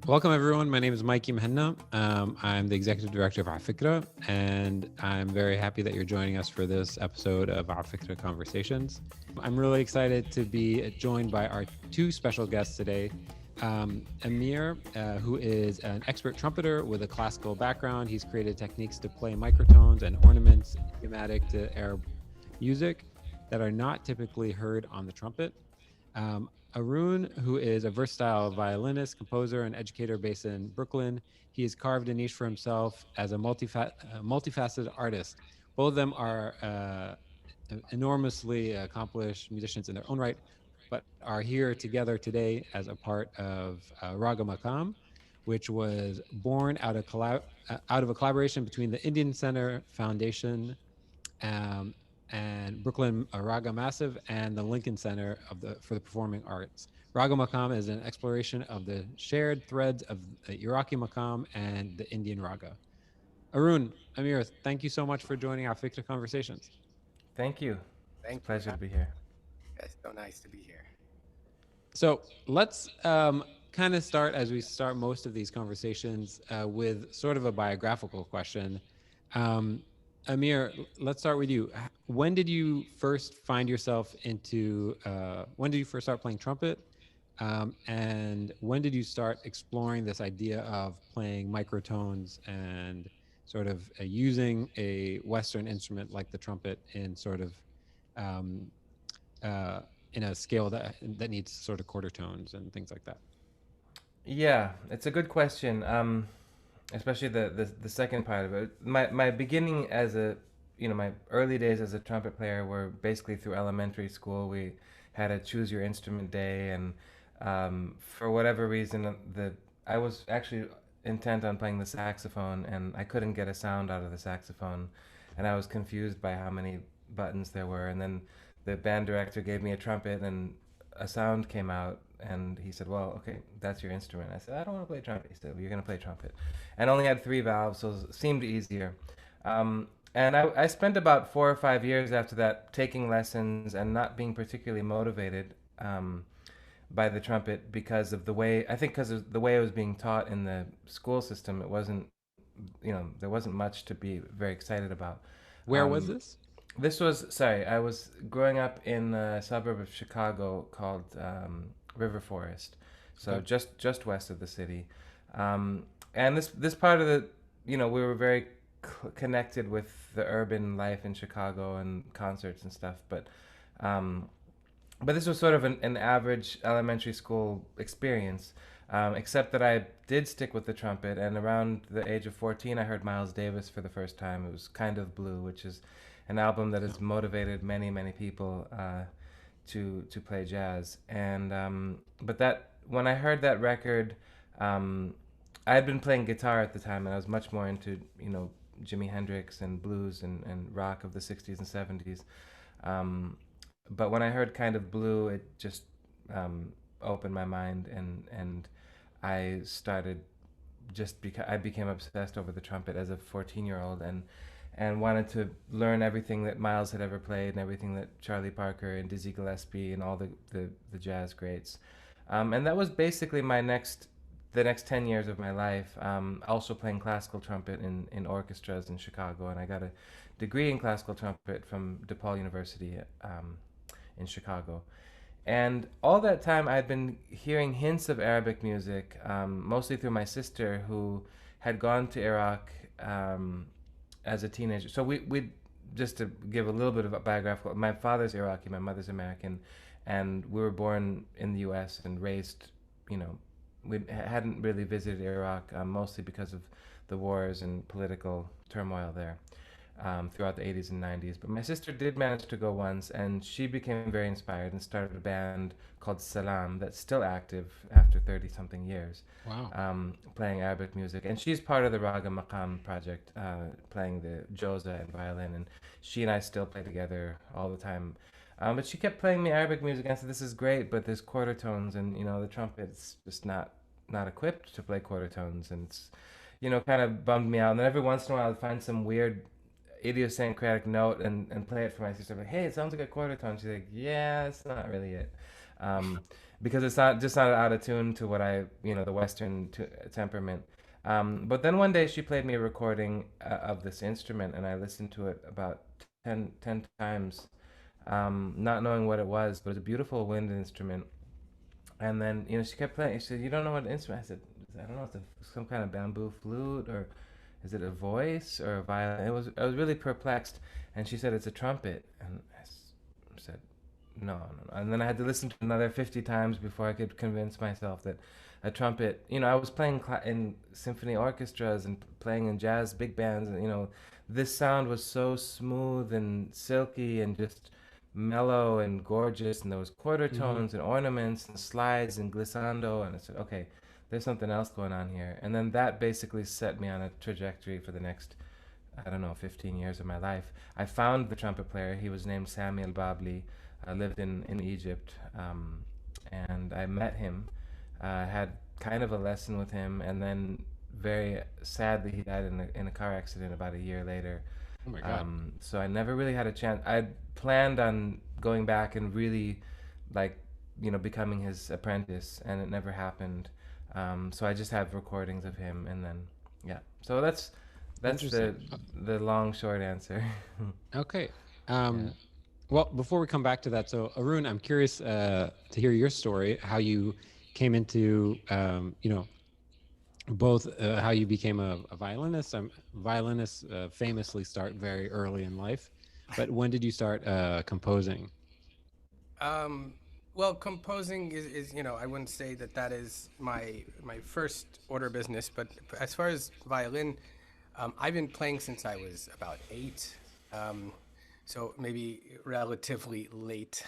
Welcome, everyone. My name is Mikey Mahenna. I'm the executive director of afikra, and I'm very happy that you're joining us for this episode of afikra Conversations. I'm really excited to be joined by our two special guests today. Amir, who is an expert trumpeter with a classical background. He's created techniques to play microtones and ornaments thematic to Arab music that are not typically heard on the trumpet. Arun, who is a versatile violinist, composer, and educator based in Brooklyn. He has carved a niche for himself as a multifaceted artist. Both of them are enormously accomplished musicians in their own right, but are here together today as a part of Raga Maqam, which was born out of a collaboration between the Indian Center Foundation um, and Brooklyn Raga Massive and the Lincoln Center for the Performing Arts. Raga Maqam is an exploration of the shared threads of the Iraqi Maqam and the Indian Raga. Arun, Amir, thank you so much for joining our Fikra Conversations. Thank you. It's a Thank you. pleasure to be here. It's so nice to be here. So let's kind of start as we start most of these conversations with sort of a biographical question. Um, Amir, let's start with you. When did you first find yourself into, when did you first start playing trumpet? And when did you start exploring this idea of playing microtones and sort of using a Western instrument like the trumpet in sort of um, uh, in a scale that needs sort of quarter tones and things like that? Yeah, it's a good question. Especially the second part of it. My beginning as a my early days as a trumpet player were basically through elementary school. We had a choose your instrument day, and for whatever reason, the I was actually intent on playing the saxophone, and I couldn't get a sound out of the saxophone, and I was confused by how many buttons there were. And then the band director gave me a trumpet, and a sound came out, and he said, "Well, okay, that's your instrument." I said, "I don't want to play trumpet." He said, "Well, you're going to play trumpet," and only had three valves, so it seemed easier. And I spent about 4 or 5 years after that taking lessons and not being particularly motivated by the trumpet because of the way I think because of the way it was being taught in the school system. It wasn't, there wasn't much to be very excited about. Where was Um, this? this was sorry. I was growing up in a suburb of Chicago called River Forest, so Okay. just west of the city. And this part of the we were very connected with the urban life in Chicago and concerts and stuff, um, but this was sort of an average elementary school experience, except that I did stick with the trumpet. And around the age of 14, I heard Miles Davis for the first time. It was Kind of Blue, which is an album that Yeah. has motivated many people to play jazz. And but that when I heard that record, um, I had been playing guitar at the time, and I was much more into Jimi Hendrix and blues and rock of the 60s and 70s. Um, but when I heard Kind of Blue, it just opened my mind, and I started I became obsessed over the trumpet as a 14-year-old, and wanted to learn everything that Miles had ever played and everything that Charlie Parker and Dizzy Gillespie and all the jazz greats. And that was basically the next 10 years of my life, also playing classical trumpet in orchestras in Chicago. And I got a degree in classical trumpet from DePaul University in Chicago. And all that time, I'd been hearing hints of Arabic music, mostly through my sister, who had gone to Iraq as a teenager. So we just to give a little bit of a biographical. My father's Iraqi, my mother's American, and we were born in the U.S. and raised. You know, we hadn't really visited Iraq, mostly because of the wars and political turmoil there throughout the 80s and 90s. But my sister did manage to go once, and she became very inspired and started a band called Salam that's still active after 30 something years, Wow. playing Arabic music. And she's part of the Raga Maqam project, playing the joza and violin. And she and I still play together all the time. But she kept playing me Arabic music, and I said, "This is great, but there's quarter tones, and the trumpet's just not equipped to play quarter tones." And it's kind of bummed me out. And then every once in a while, I'd find some weird idiosyncratic note and play it for my sister. I'm like, "Hey, it sounds like a quarter tone." She's like, "Yeah, it's not really it." Um, because it's not just not out of tune to what I, the Western temperament. But then one day she played me a recording of this instrument, and I listened to it about 10 times, not knowing what it was, but it was a beautiful wind instrument. And then, she kept playing. She said, "You don't know what instrument?" I said, "I don't know. It's some kind of bamboo flute, or is it a voice or a violin?" I was really perplexed. And she said, "It's a trumpet." And said, "No, no, no." And then I had to listen to it another 50 times before I could convince myself that a trumpet, I was playing in symphony orchestras and playing in jazz big bands, and, this sound was so smooth and silky and just mellow and gorgeous, and there was quarter Hmm. tones and ornaments and slides and glissando, and I said, okay, there's something else going on here. And then that basically set me on a trajectory for the next, I don't know, 15 years of my life. I found the trumpet player. He was named Samuel Babli. I lived in Egypt, and I met him. Had kind of a lesson with him, and then very sadly he died in a car accident about a year later. Oh my God. So I never really had a chance. I planned on going back and really, like, becoming his apprentice, and it never happened. So I just have recordings of him, and then yeah. So that's Interesting. the long short answer. Okay. Yeah. Um, well, before we come back to that, so Arun, I'm curious to hear your story, how you came into, both how you became a violinist. Violinists famously start very early in life, but when did you start composing? Um, well, composing is I wouldn't say that that is my first order business, but as far as violin, I've been playing since I was about 8, um, so maybe relatively late,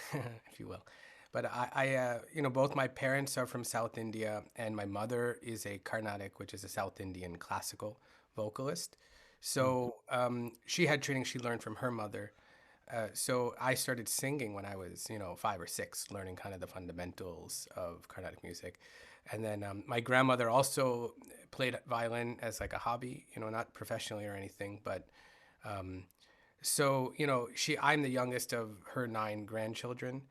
if you will. But both my parents are from South India, and my mother is a Carnatic, which is a South Indian classical vocalist. Mm. So she had training she learned from her mother. So I started singing when I was, 5 or 6, learning kind of the fundamentals of Carnatic music. And then my grandmother also played violin as like a hobby, not professionally or anything, but um, so I'm the youngest of her 9 grandchildren,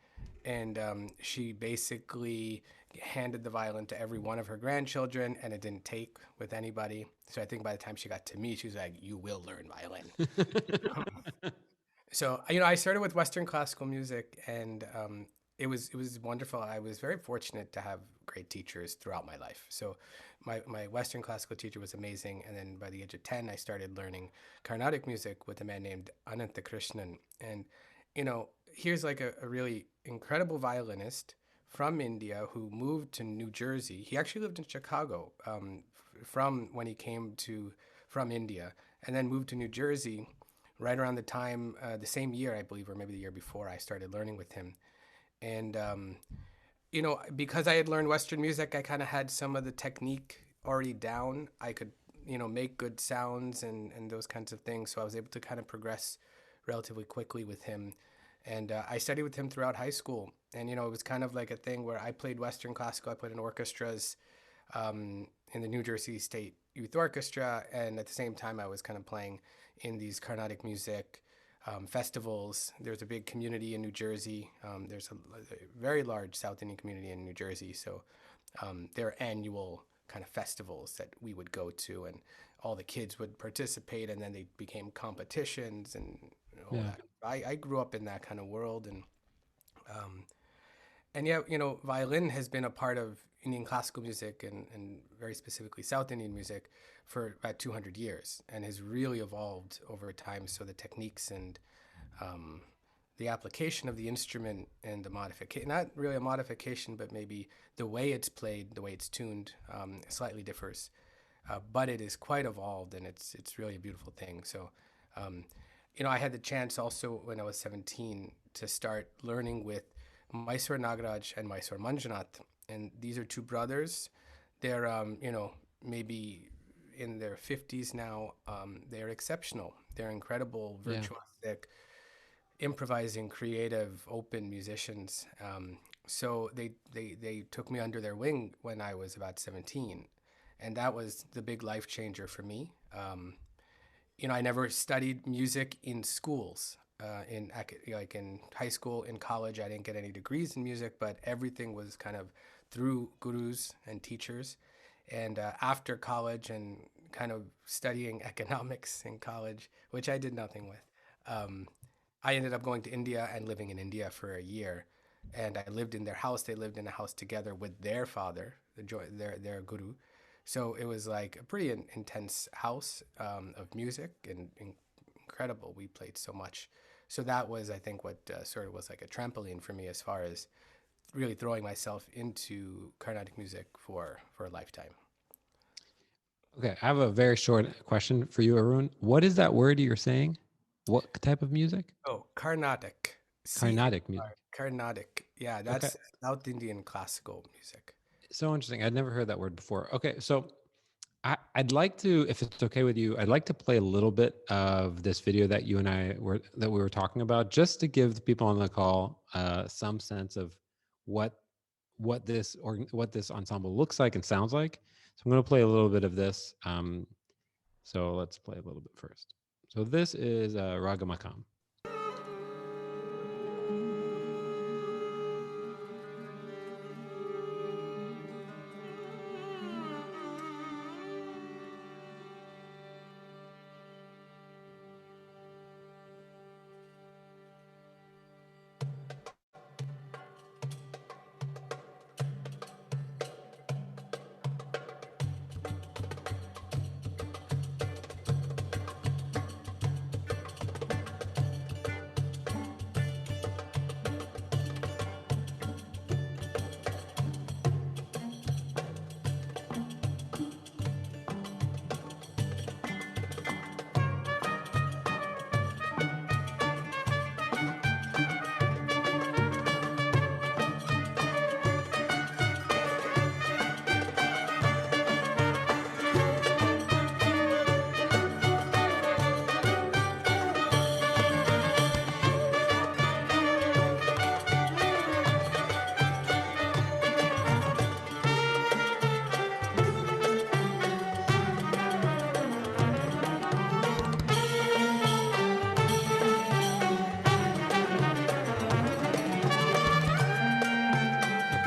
and she basically handed the violin to every one of her grandchildren, and it didn't take with anybody. So I think by the time she got to me, she was like, "You will learn violin." So I started with Western classical music, and it was wonderful. I was very fortunate to have great teachers throughout my life. So my Western classical teacher was amazing, and then by the age of 10, I started learning Carnatic music with a man named Ananta Krishnan. And here's like a really incredible violinist from India who moved to New Jersey. He actually lived in Chicago from when he came to from India, and then moved to New Jersey right around the time, the same year, I believe, or maybe the year before, I started learning with him. And, because I had learned Western music, I kind of had some of the technique already down. I could, make good sounds and those kinds of things. So I was able to kind of progress relatively quickly with him. And I studied with him throughout high school. And, it was kind of like a thing where I played Western classical, I played in orchestras in the New Jersey State Youth Orchestra, and at the same time, I was kind of playing in these Carnatic music festivals. There's a big community in New Jersey. There's a very large South Indian community in New Jersey, so there are annual kind of festivals that we would go to, and all the kids would participate, and then they became competitions and all Yeah. that. I grew up in that kind of world, um, and yeah, violin has been a part of Indian classical music and very specifically South Indian music for about 200 years and has really evolved over time. So the techniques and um, the application of the instrument and the modification, not really a modification, but maybe the way it's played, the way it's tuned, slightly differs. But it is quite evolved, and it's really a beautiful thing. So, um, I had the chance also when I was 17 to start learning with Mysore Nagaraj and Mysore Manjunath, and these are two brothers. They're maybe in their 50s now. They're exceptional. They're incredible, Yeah. virtuosic, improvising, creative, open musicians. So they took me under their wing when I was about 17, and that was the big life changer for me. I never studied music in schools. like in high school, in college. I didn't get any degrees in music, but everything was kind of through gurus and teachers. And after college and kind of studying economics in college, which I did nothing with, um, I ended up going to India and living in India for a year. And I lived in their house. They lived in a house together with their father, their guru. So it was like a pretty intense house of music and incredible. We played so much. So that was, I think, what sort of was like a trampoline for me as far as really throwing myself into Carnatic music for a lifetime. Okay, I have a very short question for you, Arun. What is that word you're saying? What type of music? Oh, Carnatic. Carnatic music. Carnatic. Yeah, Okay, that's South Indian classical music. so interesting. I'd never heard that word before. Okay, so I'd like to, if it's okay with you, I'd like to play a little bit of this video that you and I we were talking about, just to give the people on the call some sense of what what this ensemble looks like and sounds like. So I'm going to play a little bit of this. So let's play a little bit first. So this is Raga Maqam.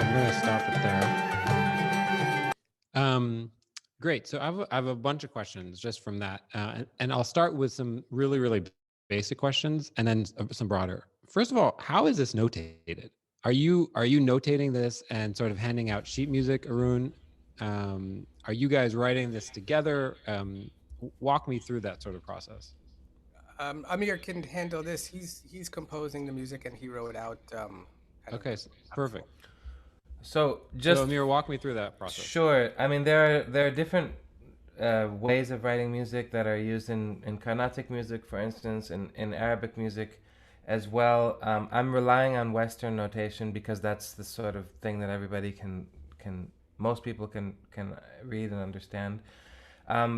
I'm going to stop it there. Great. So I have a bunch of questions just from that, and I'll start with some really basic questions, and then some broader. First of all, how is this notated? Are you notating this and sort of handing out sheet music, Arun? Are you guys writing this together? Walk me through that sort of process. Amir can handle this. He's composing the music and he wrote out kind of Okay, outflow. perfect. So So just Amir, walk me through that process. sure. I mean, there are different ways of writing music that are used in Carnatic music, for instance, in Arabic music as well. I'm relying on Western notation because that's the sort of thing that everybody can most people can read and understand.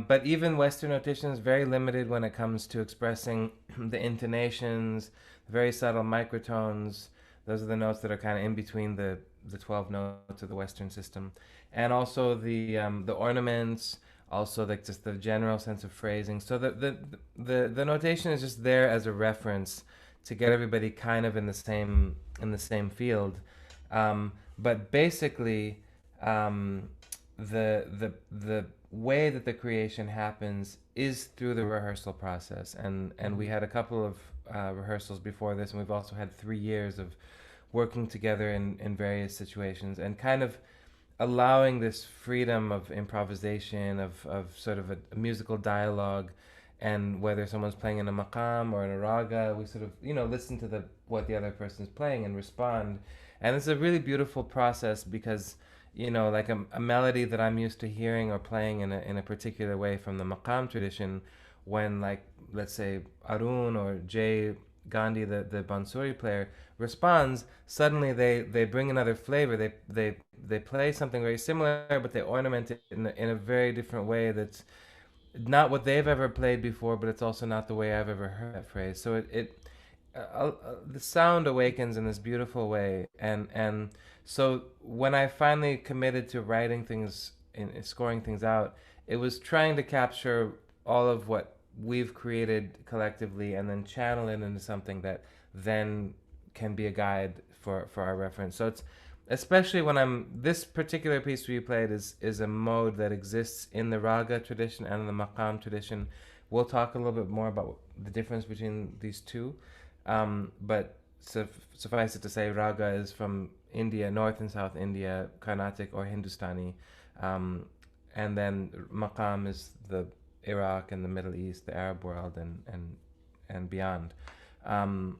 But even Western notation is very limited when it comes to expressing the intonations, the very subtle microtones. Those are the notes that are kind of in between the 12 notes of the Western system, and also the ornaments, also like just the general sense of phrasing. So the notation is just there as a reference to get everybody kind of in the same field. But basically, the way that the creation happens is through the rehearsal process, and we had a couple of rehearsals before this, and we've also had 3 years of working together in various situations and kind of allowing this freedom of improvisation of sort of a musical dialogue, and whether someone's playing in a maqam or in a raga, we sort of listen to the what the other person is playing and respond. And it's a really beautiful process because like a melody that I'm used to hearing or playing in a particular way from the maqam tradition, when, like, let's say Arun or Jay Gandhi, the bansuri player, responds, suddenly they bring another flavor. They play something very similar, but they ornament it in a very different way that's not what they've ever played before, but it's also not the way I've ever heard that phrase. So the sound awakens in this beautiful way, and so when I finally committed to writing things and scoring things out, it was trying to capture all of what we've created collectively and then channel it into something that then can be a guide for our reference. So it's especially when I'm this particular piece we played is a mode that exists in the raga tradition and the maqam tradition. We'll talk a little bit more about the difference between these two, but suffice it to say, raga is from India, North and South India, Carnatic or Hindustani, um, and then maqam is the Iraq and the Middle East, the Arab world, and beyond. Um,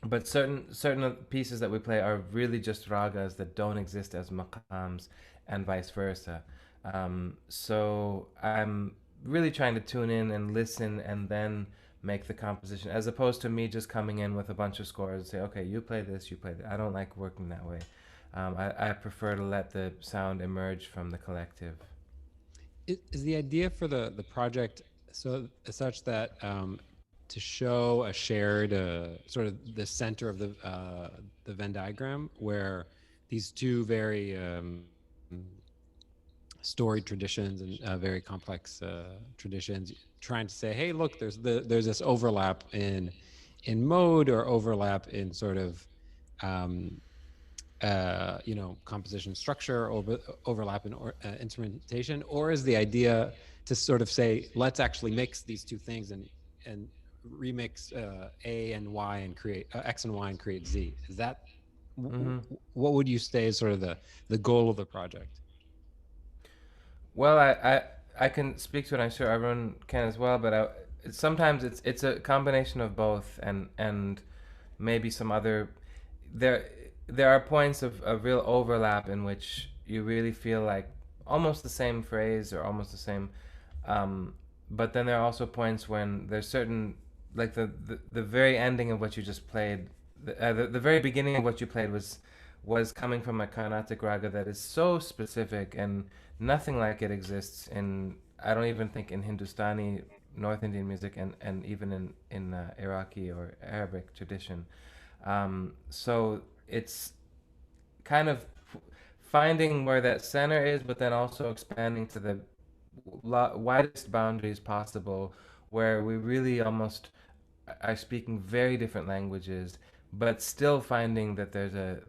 but certain pieces that we play are really just ragas that don't exist as maqams, and vice versa. So I'm really trying to tune in and listen, and then make the composition, as opposed to me just coming in with a bunch of scores and say, okay, you play this, you play that. I don't like working that way. I prefer to let the sound emerge from the collective. Is the idea for the project so such that to show a shared sort of the center of the Venn diagram where these two very storied traditions and very complex traditions, trying to say, hey, look, there's this overlap in mode or overlap in sort of um, composition structure, overlap in instrumentation, or is the idea to sort of say, let's actually mix these two things and remix A and Y and create X and Y and create Z? Is that Mm-hmm. what would you say is sort of the goal of the project? Well, I can speak to it. I'm sure everyone can as well. But sometimes it's a combination of both, and maybe some other. There there are points of real overlap in which you really feel like almost the same phrase or almost the same. Um, but then there are also points when there's certain, like the very ending of what you just played, the very beginning of what you played was coming from a Carnatic raga that is so specific, and nothing like it exists in, I don't even think, in Hindustani, North Indian music, and even in Iraqi or Arabic tradition. So it's kind of finding where that center is, but then also expanding to the widest boundaries possible, where we really almost are speaking very different languages, but still finding that there's a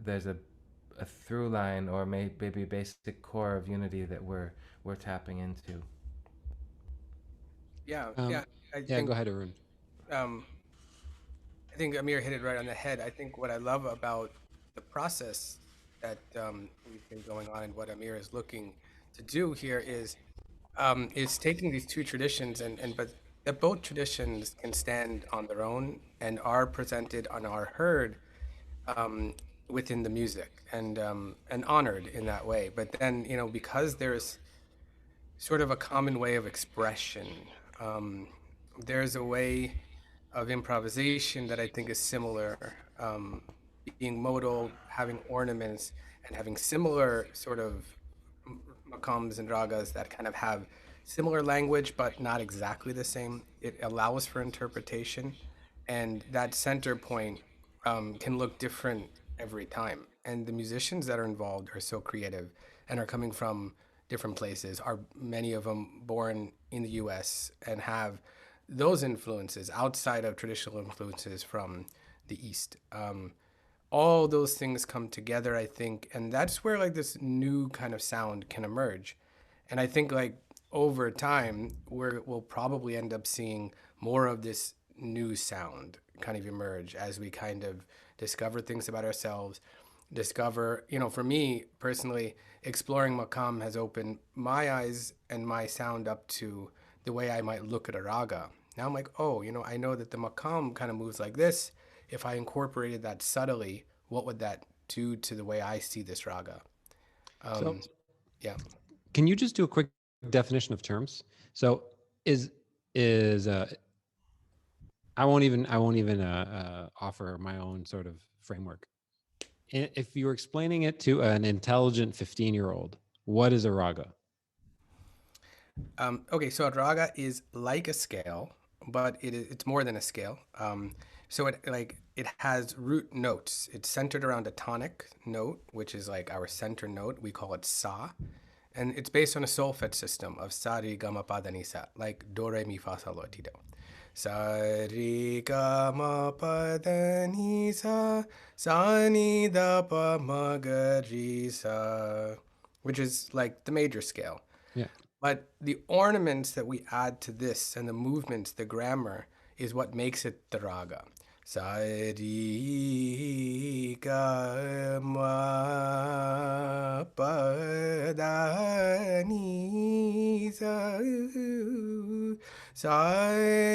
through line, or maybe a basic core of unity that we're tapping into. Yeah, Um, yeah. I yeah, go think ahead, Arun. um, I think Amir hit it right on the head. I think what I love about the process that we've been going on and what Amir is looking to do here is taking these two traditions and but that both traditions can stand on their own and are presented and are heard um, within the music and honored in that way. But then because there's sort of a common way of expression. Um, there's a way of improvisation that I think is similar, being modal, having ornaments, and having similar sort of maqams and ragas that kind of have similar language but not exactly the same. It allows for interpretation, and that center point can look different every time. And the musicians that are involved are so creative and are coming from different places. Are many of them born in the U.S. and have those influences outside of traditional influences from the East. All those things come together, I think, and that's where like this new kind of sound can emerge. And I think like over time, we'll probably end up seeing more of this new sound kind of emerge as we kind of discover things about ourselves, discover, for me personally, exploring Makam has opened my eyes and my sound up to the way I might look at a raga. Now I'm like, oh, I know that the Makam kind of moves like this. If I incorporated that subtly, what would that do to the way I see this raga? So, Um, yeah. can you just do a quick definition of terms? So, is is I won't even offer my own sort of framework. If you were explaining it to an intelligent 15-year-old, what is a raga? Okay, so a raga is like a scale, but it's more than a scale. So it has root notes. It's centered around a tonic note, which is like our center note. We call it sa, And it's based on a solfege system of sa, re, ga, ma, pa, da, ni, sa, like do, re, mi, fa, sol, la, ti, do. Sa, re, ga, ma, pa, da, ni, sa, ni, da, pa, ma, ga, re, sa, which is like the major scale. Yeah. But the ornaments that we add to this and the movements, the grammar, is what makes it the raga. Sa, ri, ga, ma, pa, da, ni, sa,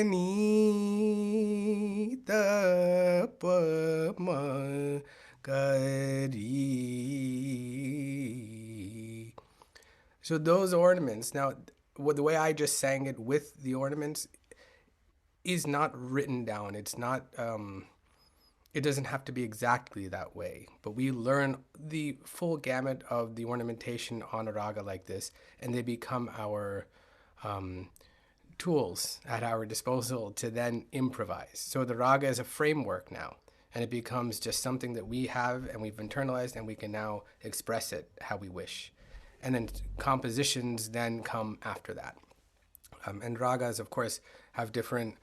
ni, da, pa, ma, ga, re. So those ornaments, now, the way I just sang it with the ornaments is not written down. It's not, it doesn't have to be exactly that way, but we learn the full gamut of the ornamentation on a raga like this, and they become our tools at our disposal to then improvise. So the raga is a framework now, and it becomes just something that we have and we've internalized, and we can now express it how we wish. And then compositions then come after that. And ragas, of course, have different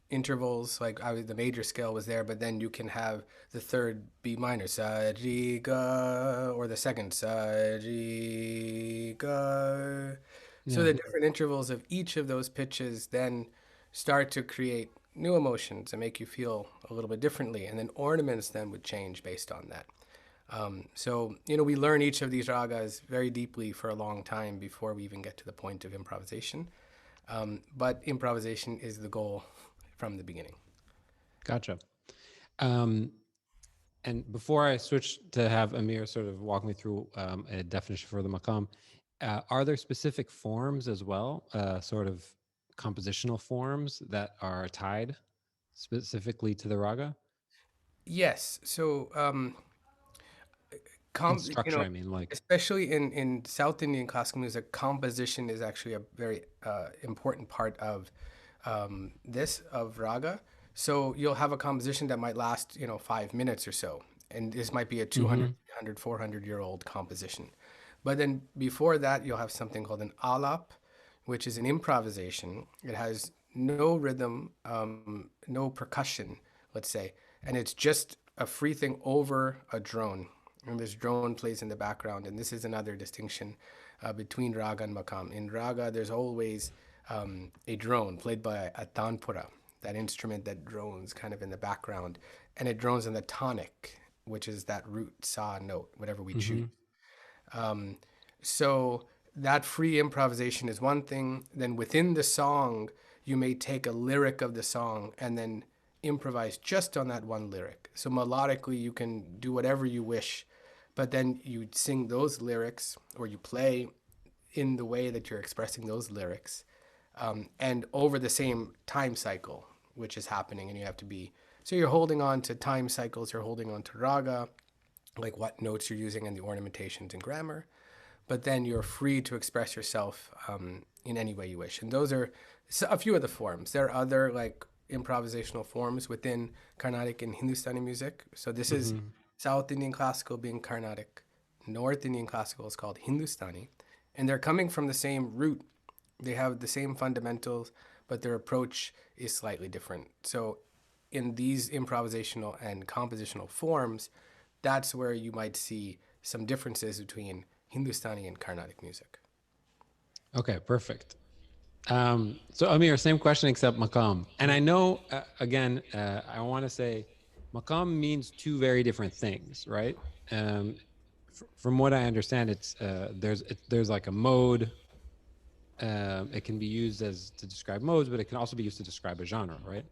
intervals. Like the major scale was there, but then you can have the third B minor, sa, re, ga, or the second, sa, re, ga. So the different intervals of each of those pitches then start to create new emotions and make you feel a little bit differently. And then ornaments then would change based on that. So, we learn each of these ragas very deeply for a long time before we even get to the point of improvisation. But improvisation is the goal from the beginning. Gotcha. And before I switch to have Amir sort of walk me through a definition for the maqam, are there specific forms as well, sort of compositional forms that are tied specifically to the raga? Yes. So, In structure, I mean, like. especially in South Indian classical music, composition is actually a very important part of of raga. So you'll have a composition that might last, 5 minutes or so. And this might be a 200, 300, 400-year-old composition. But then before that, you'll have something called an alap, which is an improvisation. It has no rhythm, no percussion, let's say. And it's just a free thing over a drone. And this drone plays in the background. And this is another distinction between raga and maqam. In raga, there's always a drone played by a tanpura, that instrument that drones kind of in the background. And it drones in the tonic, which is that root sa note, whatever we choose. So that free improvisation is one thing. Then within the song, you may take a lyric of the song and then improvise just on that one lyric. So melodically, you can do whatever you wish, but then you sing those lyrics or you play in the way that you're expressing those lyrics, and over the same time cycle, which is happening. And you have to be, so you're holding on to time cycles, you're holding on to raga, like what notes you're using and the ornamentations and grammar, but then you're free to express yourself in any way you wish. And those are a few of the forms. There are other like improvisational forms within Carnatic and Hindustani music. So this is South Indian classical being Carnatic. North Indian classical is called Hindustani. And they're coming from the same root. They have the same fundamentals, but their approach is slightly different. So in these improvisational and compositional forms, that's where you might see some differences between Hindustani and Carnatic music. Okay, perfect. So Amir, same question except maqam. And I know, again, I want to say maqam means two very different things, right? From what I understand, it's there's like a mode. It can be used to describe modes, but it can also be used to describe a genre, right?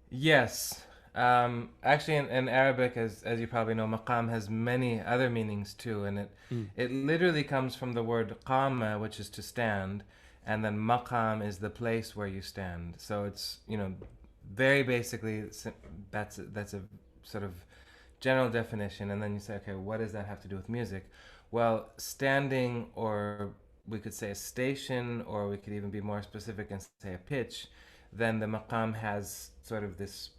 Yes. Actually, in Arabic, as you probably know, maqam has many other meanings too, and it literally comes from the word qama, which is to stand, and then maqam is the place where you stand. So it's very basically that's a sort of general definition, and then you say, okay, what does that have to do with music? Well, standing, or we could say a station, or we could even be more specific and say a pitch. Then the maqam has sort of this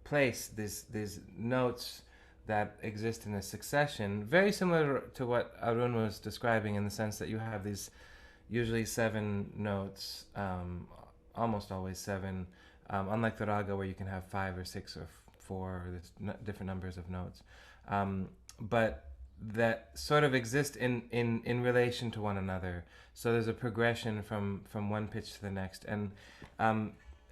place, these notes that exist in a succession, very similar to what Arun was describing, in the sense that you have these usually 7 notes, almost always 7, unlike the raga where you can have 5 or 6 or 4, or there's different numbers of notes, but that sort of exist in relation to one another. So there's a progression from one pitch to the next. And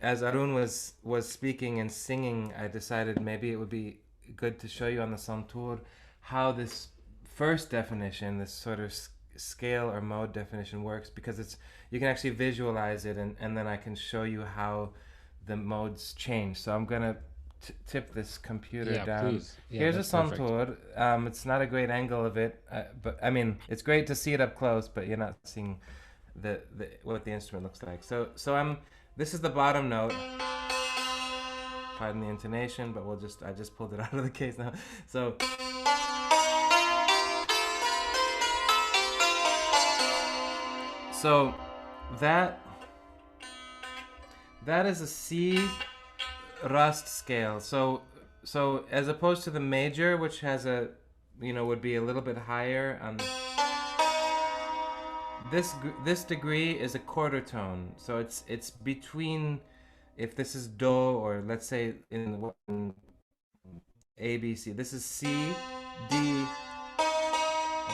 as Arun was speaking and singing, I decided maybe it would be good to show you on the santur how this first definition, this sort of scale or mode definition, works, because it's, you can actually visualize it, and then I can show you how the modes change. So I'm gonna tip this computer down. Please. Here's a santur. It's not a great angle of it, but I mean, it's great to see it up close, but you're not seeing the what the instrument looks like. So I'm, this is the bottom note. Pardon the intonation, but I just pulled it out of the case now. So that is a C rust scale. So as opposed to the major, which has a, would be a little bit higher on this degree, is a quarter tone. So it's between, if this is do, or let's say in A, B, C, this is C, D.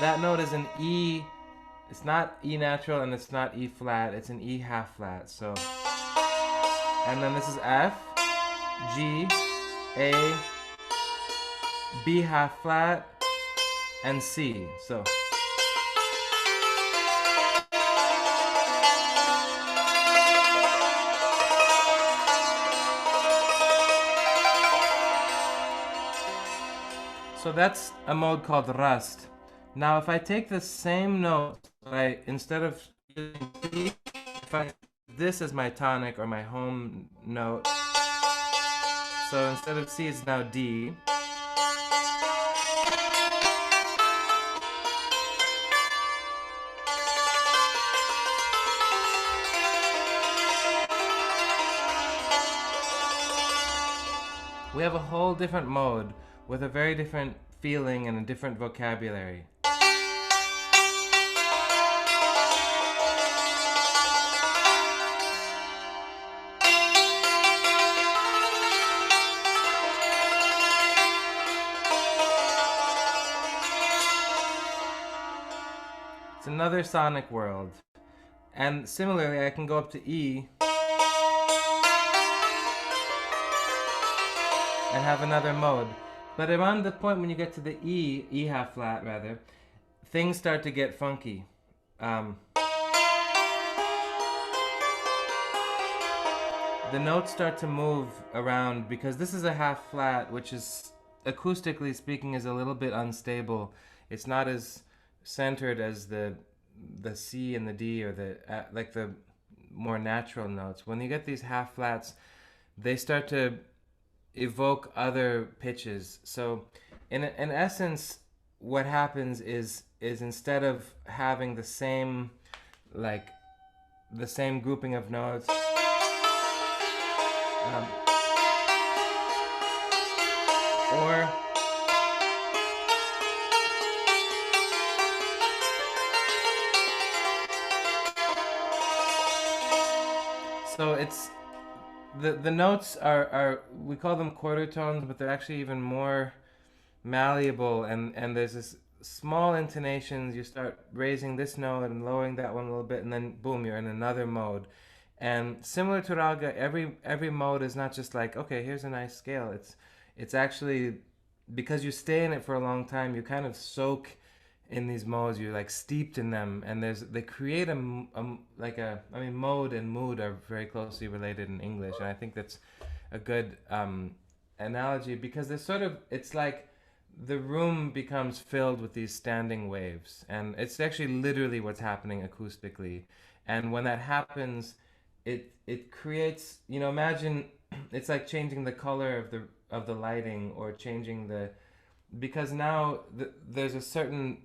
That note is an E. It's not E natural and it's not E flat. It's an E half flat. So, and then this is F, G, A, B half flat, and C. So that's a mode called rust. Now if I take the same note, instead of using C, if I this as my tonic or my home note, so instead of C it's now D. We have a whole different mode with a very different feeling and a different vocabulary. It's another sonic world. And similarly, I can go up to E and have another mode. But around the point when you get to the E half flat rather, things start to get funky. The notes start to move around, because this is a half flat, which is, acoustically speaking, is a little bit unstable. It's not as centered as the C and the D, or the like the more natural notes. When you get these half flats, they start to evoke other pitches. So in essence, what happens is instead of having the same grouping of notes, or so it's the notes are, we call them quarter tones, but they're actually even more malleable, and there's this small intonations. You start raising this note and lowering that one a little bit, and then boom, you're in another mode. And similar to raga, every mode is not just like, okay, here's a nice scale. It's actually, because you stay in it for a long time, you kind of soak in these modes. You're like steeped in them, and they create mode and mood are very closely related in English, and I think that's a good analogy, because it's like the room becomes filled with these standing waves, and it's actually literally what's happening acoustically. And when that happens, it creates, imagine it's like changing the color of the lighting, or changing because now there's certain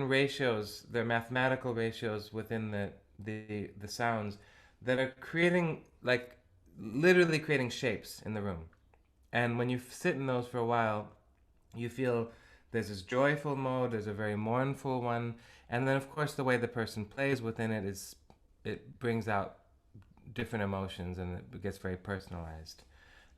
ratios, there are mathematical ratios within the sounds that are creating, like literally creating shapes in the room. And when you sit in those for a while, You feel there's this joyful mode, there's a very mournful one, and then of course the way the person plays within it is, it brings out different emotions and it gets very personalized.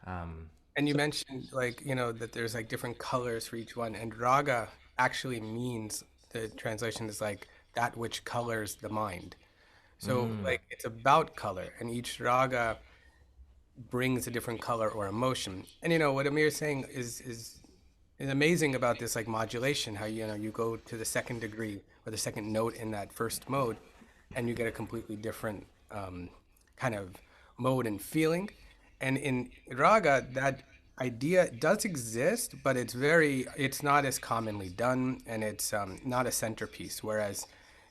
Um, And you So, mentioned like, that there's like different colors for each one. And raga actually means, the translation is like that which colors the mind. So mm, like it's about color, and each raga brings a different color or emotion. And what Amir is saying is amazing about this like modulation, how you go to the second degree or the second note in that first mode, and you get a completely different kind of mode and feeling. And in raga, that idea does exist, but it's not as commonly done, and it's not a centerpiece. Whereas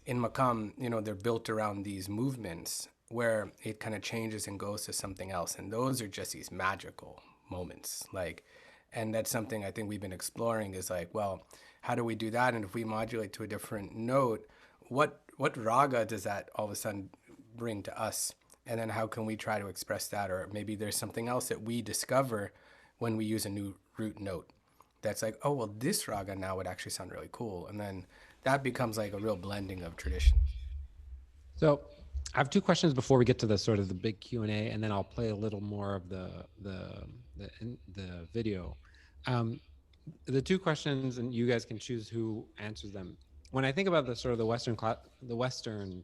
in Maqam, they're built around these movements where it kind of changes and goes to something else. And those are just these magical moments. Like, and that's something I think we've been exploring is like, well, how do we do that? And if we modulate to a different note, what raga does that all of a sudden bring to us? And then how can we try to express that? Or maybe there's something else that we discover when we use a new root note that's like, oh, well, this raga now would actually sound really cool. And then that becomes like a real blending of traditions. so I have two questions before we get to the sort of the big Q&A, and then I'll play a little more of the video. Um, the two questions, and you guys can choose who answers them. When I think about the sort of the Western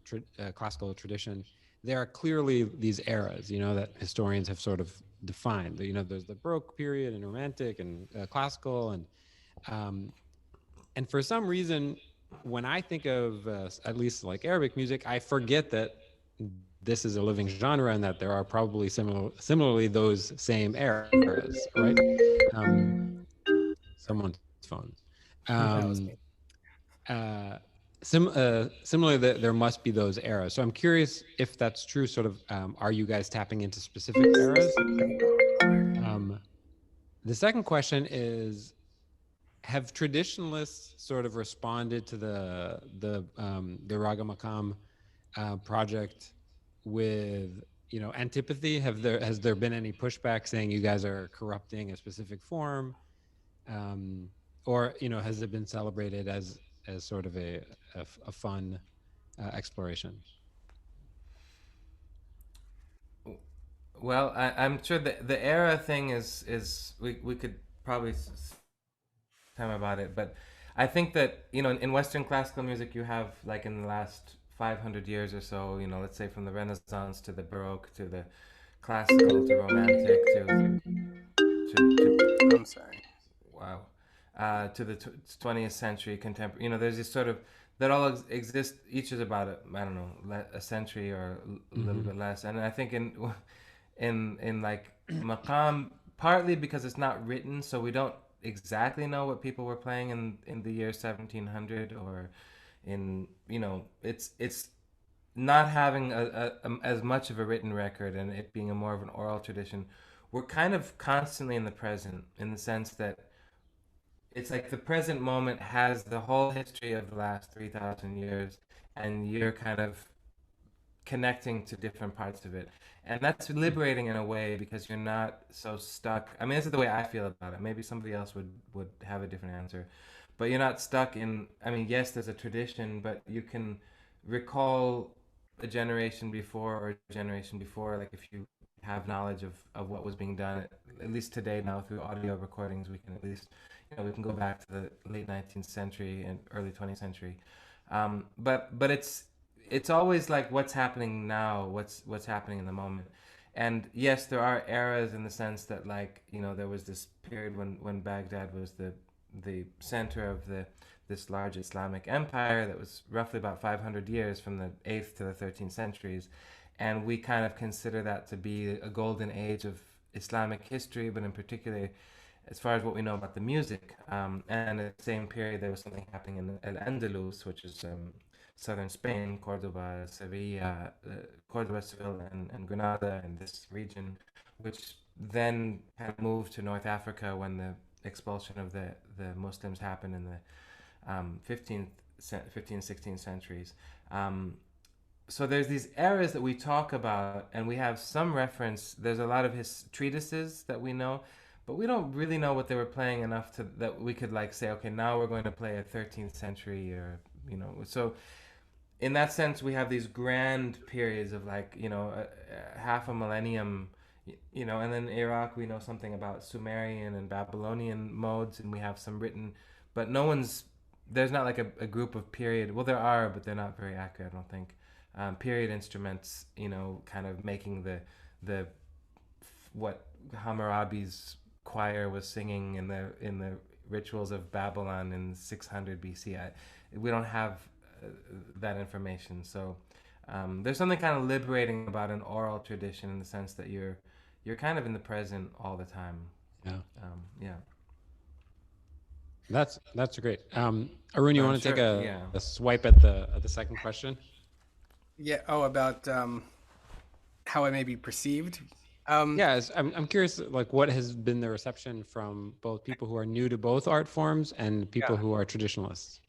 classical tradition, there are clearly these eras, that historians have sort of defined. There's the Baroque period and Romantic and classical, um, and for some reason, when I think of at least like Arabic music, I forget that this is a living genre and that there are probably similarly those same eras, right? Um, Someone's phone. That was Um, me. Similarly, there must be those eras. So I'm curious if that's true. Sort of, are you guys tapping into specific eras? Um, the second question is: have traditionalists sort of responded to the Raga Maqam project with antipathy? Has there been any pushback saying you guys are corrupting a specific form, um, or has it been celebrated as sort of a fun exploration? well, I'm sure the era thing is we could probably time about it, but I think that in Western classical music you have like in the last 500 years or so, let's say from the Renaissance to the Baroque to the classical to Romantic to I'm sorry. wow, to the 20th century contemporary. There's this sort of that all exist. Each is about I don't know a century or a little Mm-hmm. bit less. And I think in like Maqam, partly because it's not written, so we don't exactly know what people were playing in the year 1700 or in it's not having as much of a written record and it being a more of an oral tradition. We're kind of constantly in the present in the sense that it's like the present moment has the whole history of the last 3,000 years, and you're kind of connecting to different parts of it. And that's liberating in a way because you're not so stuck. I mean, this is the way I feel about it. Maybe somebody else would have a different answer. But you're not stuck in, I mean, yes, there's a tradition, but you can recall a generation before or a generation before. Like if you have knowledge of what was being done, at least today now through audio recordings, we can at least, we can go back to the late 19th century and early 20th century. But it's always like what's happening now, what's happening in the moment. And yes, there are eras in the sense that like there was this period when Baghdad was the center of this large Islamic empire that was roughly about 500 years from the 8th to the 13th centuries, and we kind of consider that to be a golden age of Islamic history, but in particular as far as what we know about the music. And at the same period, there was something happening in Al-Andalus, which is southern Spain, Cordoba, Sevilla, Cordoba, Seville, and Granada, and this region, which then kind of moved to North Africa when the expulsion of the Muslims happened in the 15th, 16th centuries. So there's these eras that we talk about, and we have some reference. There's a lot of his treatises that we know, but we don't really know what they were playing enough to that we could like say, okay, now we're going to play a 13th century or so in that sense, we have these grand periods of like half a millennium, and then Iraq we know something about Sumerian and Babylonian modes, and we have some written, but there's not like a group of period. Well, there are, but they're not very accurate, I don't think. Period instruments, kind of making the what Hammurabi's choir was singing in the rituals of Babylon in 600 BC. We don't have that information. So there's something kind of liberating about an oral tradition in the sense that you're kind of in the present all the time. Yeah. Yeah. That's great. Arun, you But I'm want to take sure. a, Yeah. a swipe at the second question? Yeah. Oh, about how I may be perceived. Um, Yeah, I'm curious, like, what has been the reception from both people who are new to both art forms and people yeah. who are traditionalists?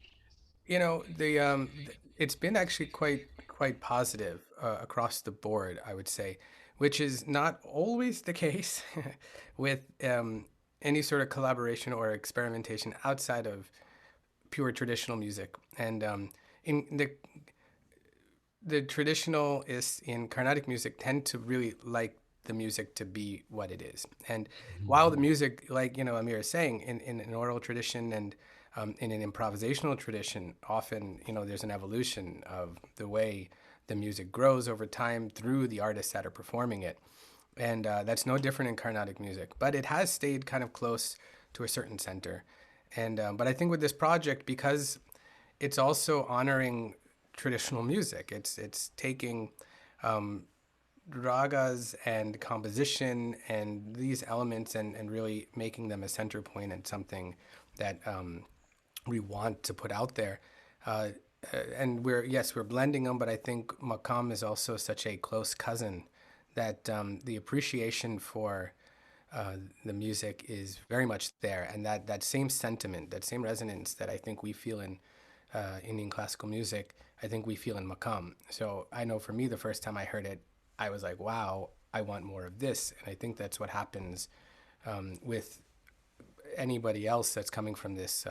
It's been actually quite positive across the board, I would say, which is not always the case with any sort of collaboration or experimentation outside of pure traditional music. And in the traditionalists in Carnatic music tend to really like the music to be what it is. And while the music, like Amir is saying, in an oral tradition and in an improvisational tradition, often there's an evolution of the way the music grows over time through the artists that are performing it, and that's no different in Carnatic music. But it has stayed kind of close to a certain center, and but I think with this project, because it's also honoring traditional music. It's taking ragas and composition and these elements and really making them a center point and something that we want to put out there. Uh, and we're blending them, but I think Maqam is also such a close cousin that the appreciation for the music is very much there, and that same sentiment, that same resonance that I think we feel in Indian classical music, I think we feel in Maqam. So I know for me, the first time I heard it, I was like, wow, I want more of this. And I think that's what happens with anybody else that's coming from this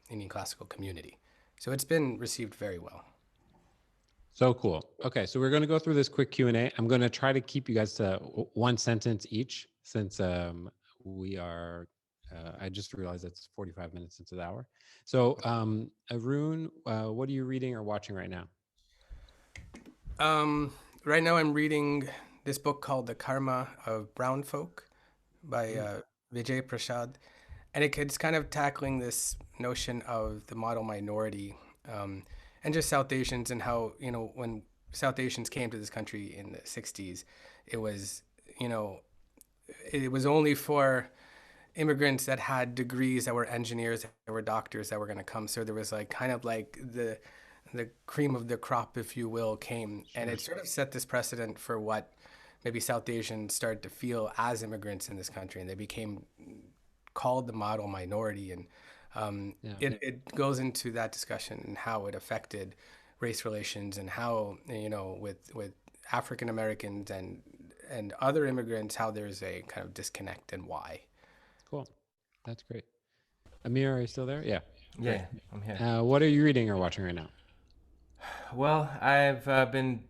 Indian classical community. So it's been received very well. So cool. Okay, so we're going to go through this quick Q&A. I'm going to try to keep you guys to one sentence each, since we are, I just realized it's 45 minutes into the hour. So Arun, what are you reading or watching right now? Right now, I'm reading this book called The Karma of Brown Folk by Vijay Prashad. And it's kind of tackling this notion of the model minority and just South Asians, and how, when South Asians came to this country in the 60s, it was, you know, it was only for immigrants that had degrees, that were engineers, that were doctors, that were going to come. So there was like kind of like the cream of the crop, if you will, came, and it sort of set this precedent for what maybe South Asians started to feel as immigrants in this country, and they became called the model minority. And Yeah. it goes into that discussion and how it affected race relations, and how with African Americans and other immigrants, how there's a kind of disconnect and why. Cool. That's great. Amir, are you still there? Yeah. Great. Yeah, I'm here. What are you reading or watching right now? Well, I've been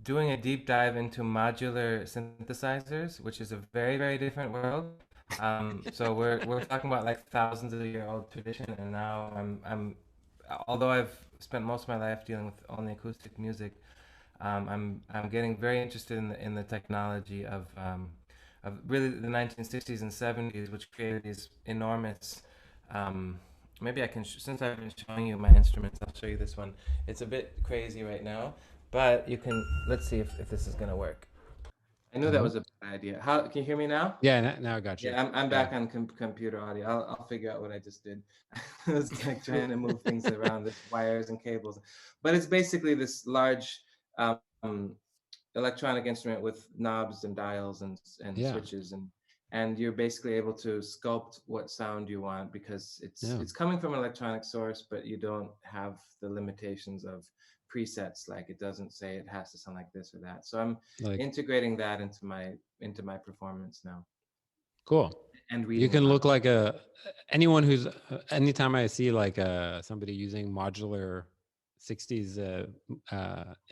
doing a deep dive into modular synthesizers, which is a very, very different world. So we're talking about like thousands of year old tradition, and now I'm although I've spent most of my life dealing with only acoustic music, I'm getting very interested in the technology of really the 1960s and 70s, which created these enormous. Um, Maybe I can, since I've been showing you my instruments, I'll show you this one. It's a bit crazy right now, but you can, let's see if this is gonna work. I knew that Hello? was a bad idea. How can you hear me now? Yeah, now I got you. Yeah, I'm Yeah. back on computer audio. I'll figure out what I just did. I was like trying to move things around, the wires and cables, but it's basically this large um, electronic instrument with knobs and dials and Yeah. switches, and you're basically able to sculpt what sound you want, because Yeah. it's coming from an electronic source, but you don't have the limitations of presets. Like, it doesn't say it has to sound like this or that. So I'm Like, integrating that into my performance now. cool. and You reading can about look it. like a anyone who's anytime I see like somebody using modular 60s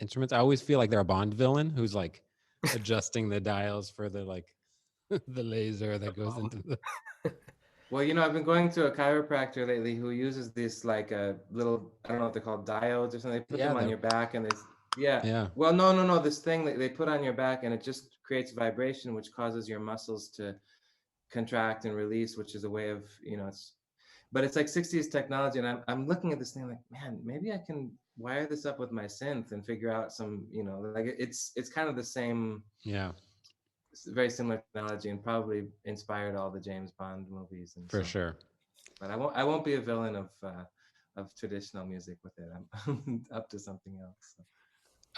instruments, I always feel like they're a Bond villain who's like adjusting the dials for the like the laser that goes into the Well, I've been going to a chiropractor lately who uses this like a little, I don't know what they're called, diodes or something. They put yeah, them on they're your back and yeah. yeah, Well, no, no, no. This thing that they put on your back and it just creates vibration, which causes your muscles to contract and release, which is a way of, but it's like 60s technology. And I'm looking at this thing like, man, maybe I can wire this up with my synth and figure out some, like it's kind of the same, yeah, very similar technology and probably inspired all the James Bond movies. And for so, sure. but I won't be a villain of traditional music with it. I'm up to something else. So.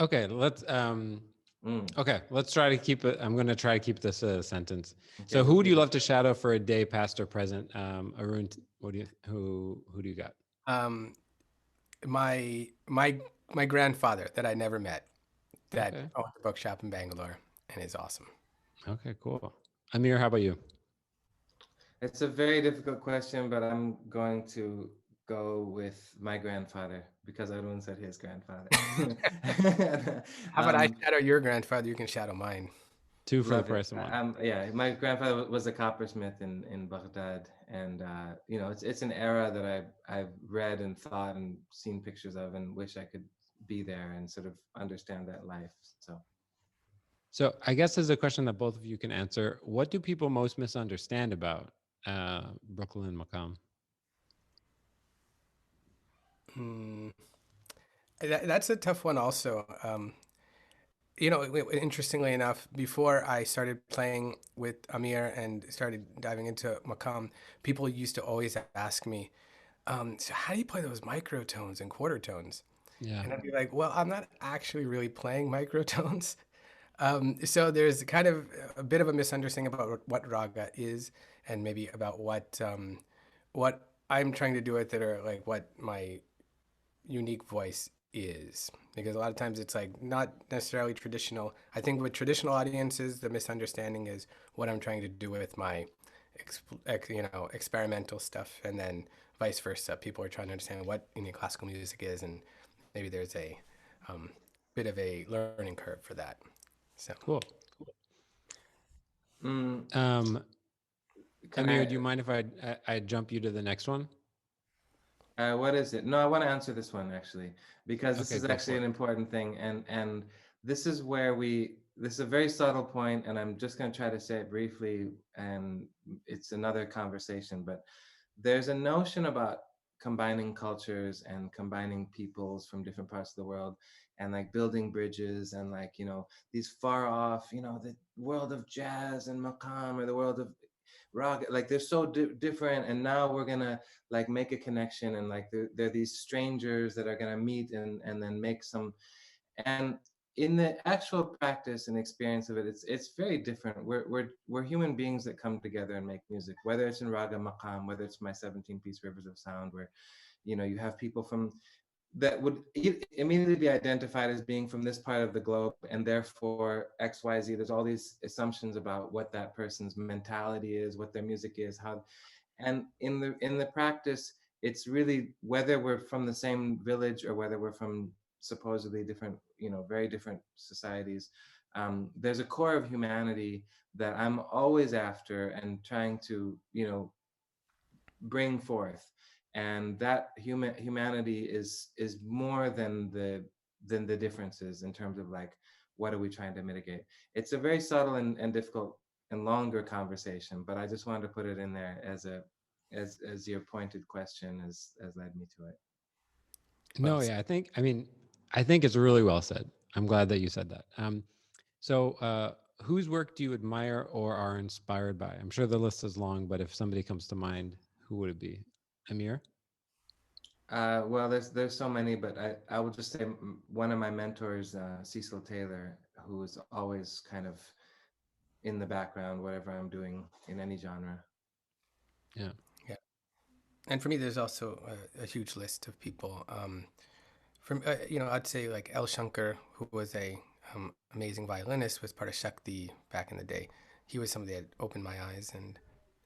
Okay, Mm, let's try to keep it. I'm going to try to keep this a sentence. okay, So, who we'll would you keep it. love to shadow for a day, past or present? Arun, who do you got? Um, my my my grandfather that I never met that Okay, owned a bookshop in Bangalore and is awesome. okay, cool. Amir, how about you? It's a very difficult question, but I'm going to go with my grandfather because Arun said his grandfather. How about I um, shadow your grandfather? You can shadow mine. Two for the Love it. price of one. Yeah, my grandfather was a coppersmith in Baghdad, and it's an era that I've read and thought and seen pictures of, and wish I could be there and sort of understand that life. So, So, I guess there's a question that both of you can answer. What do people most misunderstand about Brooklyn Maqam? Hmm. That's a tough one, also. Interestingly enough, before I started playing with Amir and started diving into Maqam, people used to always ask me, so how do you play those microtones and quarter tones? Yeah. And I'd be like, well, I'm not actually really playing microtones. So there's kind of a bit of a misunderstanding about what raga is, and maybe about what I'm trying to do with it, or like what my unique voice is. Because a lot of times it's like not necessarily traditional. I think with traditional audiences, the misunderstanding is what I'm trying to do with my experimental stuff, and then vice versa. People are trying to understand what classical music is, and maybe there's a um, bit of a learning curve for that. So. Cool. mm, Um, can Amir, I? do you mind if I jump you to the next one? What is it? No, I want to answer this one actually, because this Okay, is go actually for an it. important thing, and this is where this is a very subtle point, and I'm just going to try to say it briefly, and it's another conversation, but there's a notion about combining cultures and combining peoples from different parts of the world and like building bridges and like these far off the world of jazz and maqam or the world of rock, like they're so different, and now we're gonna like make a connection, and like they're these strangers that are gonna meet and then make some, and in the actual practice and experience of it, it's very different. We're human beings that come together and make music, whether it's in Raga Maqam, whether it's my 17-piece Rivers of Sound, where you have people from that would immediately be identified as being from this part of the globe, and therefore XYZ. There's all these assumptions about what that person's mentality is, what their music is, how, and in the practice, it's really whether we're from the same village or whether we're from supposedly different, very different societies. There's a core of humanity that I'm always after and trying to, bring forth, and that humanity is more than the differences in terms of like what are we trying to mitigate. It's a very subtle and difficult and longer conversation, but I just wanted to put it in there as your pointed question has led me to it. No, yeah, I think it's really well said. I'm glad that you said that. So, whose work do you admire or are inspired by? I'm sure the list is long, but if somebody comes to mind, who would it be? Amir? Well, there's so many, but I will just say one of my mentors, Cecil Taylor, who is always kind of in the background, whatever I'm doing in any genre. Yeah. Yeah, and for me, there's also a huge list of people. From I'd say like El Shankar, who was a amazing violinist, was part of Shakti back in the day. He was somebody that opened my eyes, and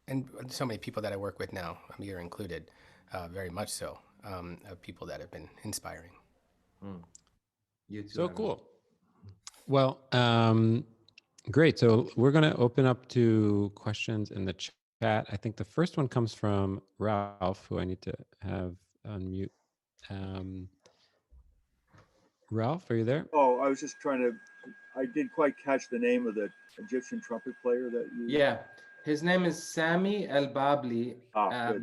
and so many people that I work with now, Amir included, very much so, of people that have been inspiring. Mm. You too, So Arun. cool. Well, great. So we're going to open up to questions in the chat. I think the first one comes from Ralph, who I need to have unmute. Um, Ralph, are you there? Oh, I was just trying to. I didn't quite catch the name of the Egyptian trumpet player that you. Yeah, his name is Sami El-Babli. Ah, good.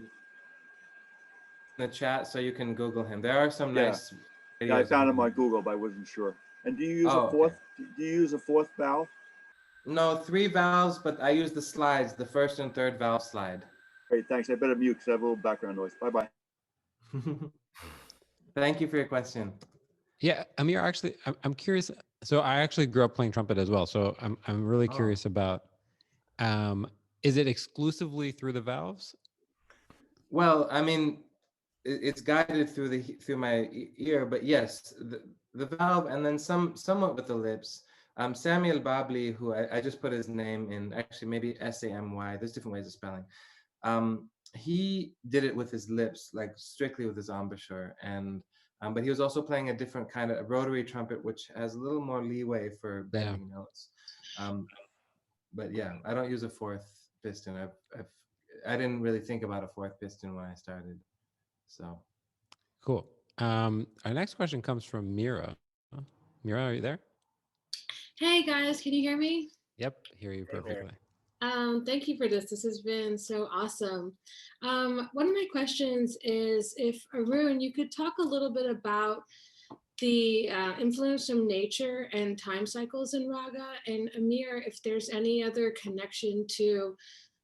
In the chat, so you can Google him. There are some Yeah, nice yeah. I videos of found him him. on Google, but I wasn't sure. And do you use a Oh, okay. fourth? Do you use a fourth valve? No, 3 valves, but I use the slides, the first and third valve slide. Great, thanks. I better mute because I have a little background noise. Bye bye. Thank you for your question. Yeah, Amir, actually, I'm curious. So I actually grew up playing trumpet as well. So I'm really Oh. curious about, is it exclusively through the valves? Well, I mean, it's guided through my ear, but yes, the valve, and then somewhat with the lips. Samuel Babli, who I just put his name in, actually maybe Samy. There's different ways of spelling. He did it with his lips, like strictly with his embouchure, and but he was also playing a different kind of a rotary trumpet, which has a little more leeway for bending notes. But yeah, I don't use a fourth piston. I didn't really think about a fourth piston when I started. So Cool. Our next question comes from Mira. Mira, are you there? Hey guys, can you hear me? Yep, hear you perfectly. Thank you for this. This has been so awesome. One of my questions is if Arun, you could talk a little bit about the influence from nature and time cycles in Raga, and Amir, if there's any other connection to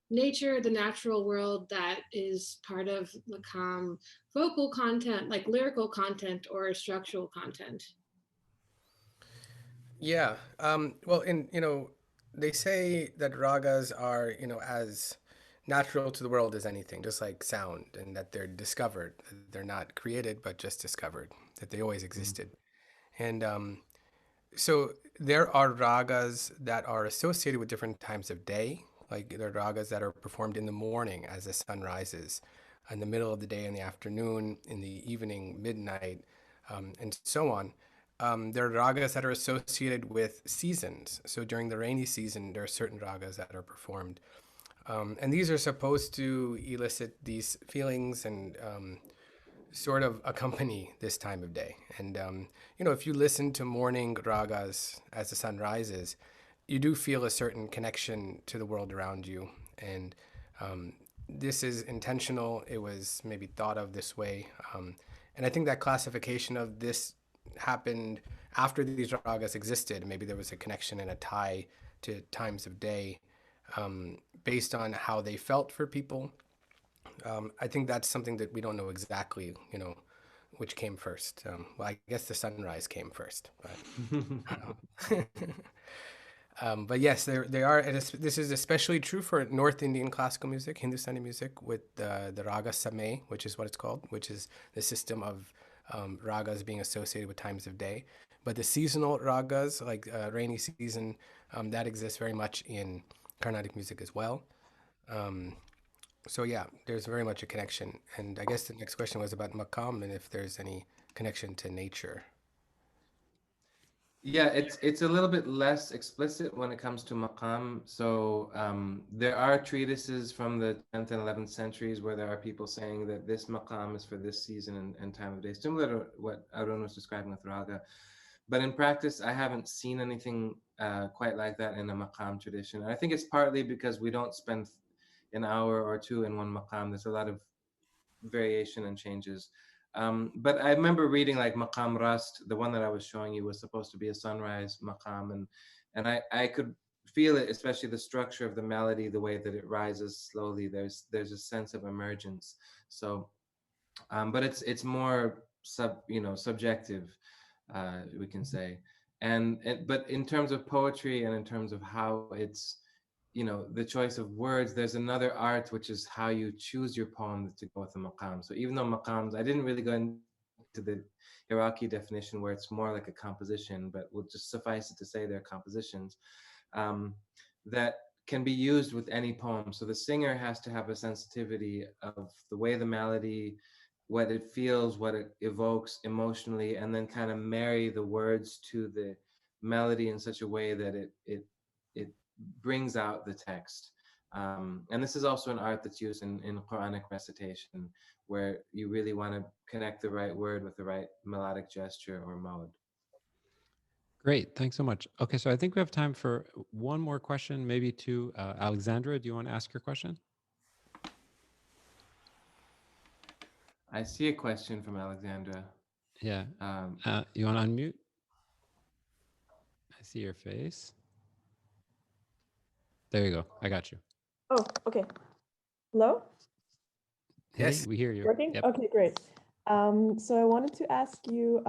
nature, the natural world that is part of Maqam vocal content, like lyrical content or structural content. Yeah. Well, they say that ragas are, as natural to the world as anything, just like sound, and that they're discovered. They're not created, but just discovered, that they always existed. And so there are ragas that are associated with different times of day. Like there are ragas that are performed in the morning as the sun rises, in the middle of the day, in the afternoon, in the evening, midnight, and so on. There are ragas that are associated with seasons. So during the rainy season, there are certain ragas that are performed. And these are supposed to elicit these feelings and sort of accompany this time of day. And, if you listen to morning ragas as the sun rises, you do feel a certain connection to the world around you. And this is intentional. It was maybe thought of this way. And I think that classification of this happened after these ragas existed. Maybe there was a connection and a tie to times of day based on how they felt for people. I think that's something that we don't know exactly, which came first. Well, I guess the sunrise came first, but yes, they are. This is especially true for North Indian classical music, Hindustani music, with the raga samay, which is what it's called, which is the system of ragas being associated with times of day. But the seasonal ragas, like rainy season, that exists very much in Carnatic music as well. So yeah, there's very much a connection. And I guess the next question was about Maqam and if there's any connection to nature. yeah, it's a little bit less explicit when it comes to maqam. So there are treatises from the 10th and 11th centuries where there are people saying that this maqam is for this season and time of day, similar to what Arun was describing with raga. But in practice, I haven't seen anything quite like that in a maqam tradition. And I think it's partly because we don't spend an hour or two in one maqam. There's a lot of variation and changes. But I remember reading like Maqam Rust, the one that I was showing you was supposed to be a sunrise maqam, and I could feel it, especially the structure of the melody, the way that it rises slowly. There's a sense of emergence. So, but it's more subjective, we can say. But in terms of poetry and in terms of how it's the choice of words, there's another art, which is how you choose your poem to go with the maqam. So even though maqams, I didn't really go into the Iraqi definition where it's more like a composition, but we'll just suffice it to say they're compositions, that can be used with any poem. So the singer has to have a sensitivity of the way the melody, what it feels, what it evokes emotionally, and then kind of marry the words to the melody in such a way that it brings out the text. And this is also an art that's used in Quranic recitation, where you really want to connect the right word with the right melodic gesture or mode. Great. Thanks so much. Okay, so I think we have time for one more question, maybe two. Alexandra, do you want to ask your question? I see a question from Alexandra. Yeah. You want to unmute? I see your face. There you go. I got you. Oh, okay. Hello? Hey, Yes. we hear you. Working? Yep. Okay, great. So I wanted to ask you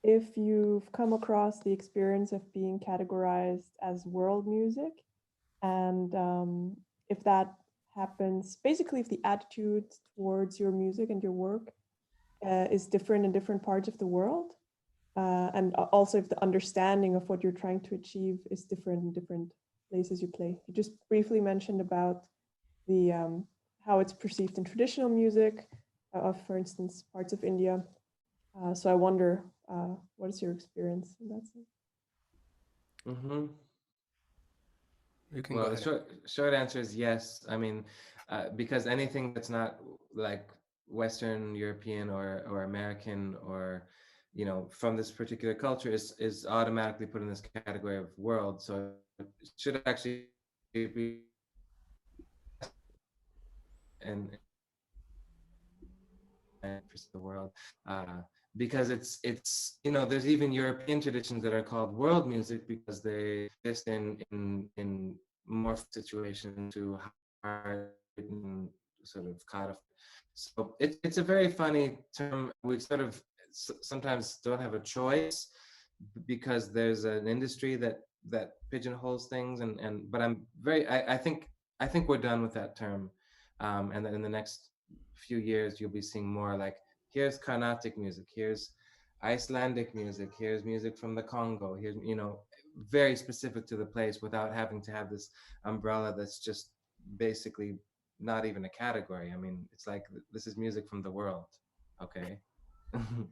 if you've come across the experience of being categorized as world music, and if that happens, basically if the attitude towards your music and your work is different in different parts of the world, and also if the understanding of what you're trying to achieve is different in different places you play. You just briefly mentioned about the how it's perceived in traditional music of, for instance, parts of India. So I wonder, what is your experience in that sense? Mm-hmm. You can Well, go the ahead. short answer is yes. I mean, because anything that's not like Western European or American or, you know, from this particular culture is automatically put in this category of world. So it should actually be in the world, because it's you know, there's even European traditions that are called world music because they exist in more situations to hard and sort of codified. So it's a very funny term. We sort of sometimes don't have a choice because there's an industry that pigeonholes things, and but I think we're done with that term, and that in the next few years you'll be seeing more like, here's Carnatic music, here's Icelandic music, here's music from the Congo, here's, you know, very specific to the place without having to have this umbrella that's just basically not even a category. I mean, it's like, this is music from the world. Okay.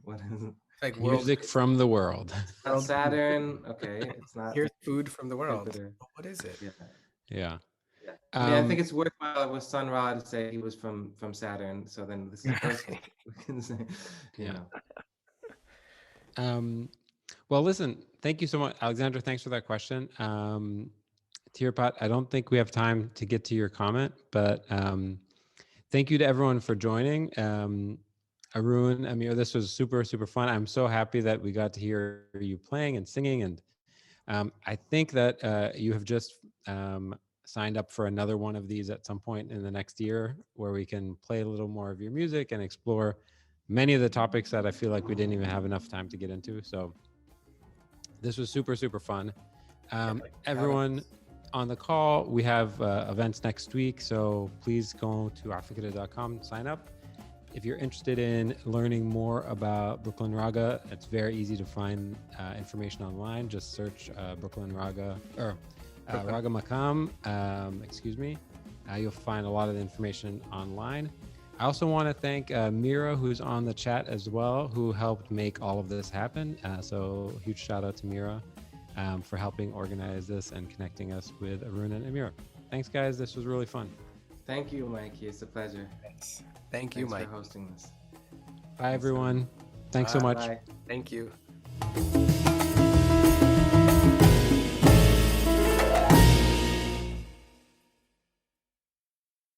What is it? Like Music from the world. Not Saturn. Okay. It's not Here's food from the world. Jupiter. What is it? Yeah. Yeah. I mean, I think it's worthwhile with Sun Ra to say he was from Saturn. So then this is perfect. We can say, you Yeah. know. Well, listen, thank you so much, Alexandra. Thanks for that question. Tirpat, I don't think we have time to get to your comment, but thank you to everyone for joining. Arun, Amir, this was super, super fun. I'm so happy that we got to hear you playing and singing. And I think that you have just signed up for another one of these at some point in the next year where we can play a little more of your music and explore many of the topics that I feel like we didn't even have enough time to get into. So this was super, super fun. Everyone on the call, we have events next week. So please go to afikra.com, sign up. If you're interested in learning more about Brooklyn Raga, it's very easy to find information online. Just search Brooklyn Raga or Raga Maqam, you'll find a lot of the information online. I also want to thank Mira, who's on the chat as well, who helped make all of this happen. So huge shout out to Mira for helping organize this and connecting us with Arun and Amira. Thanks, guys. This was really fun. Thank you, Mikey. It's a pleasure. Thank you, Mike. Thanks for hosting this. Bye, everyone. Thanks so much. Bye. Thank you.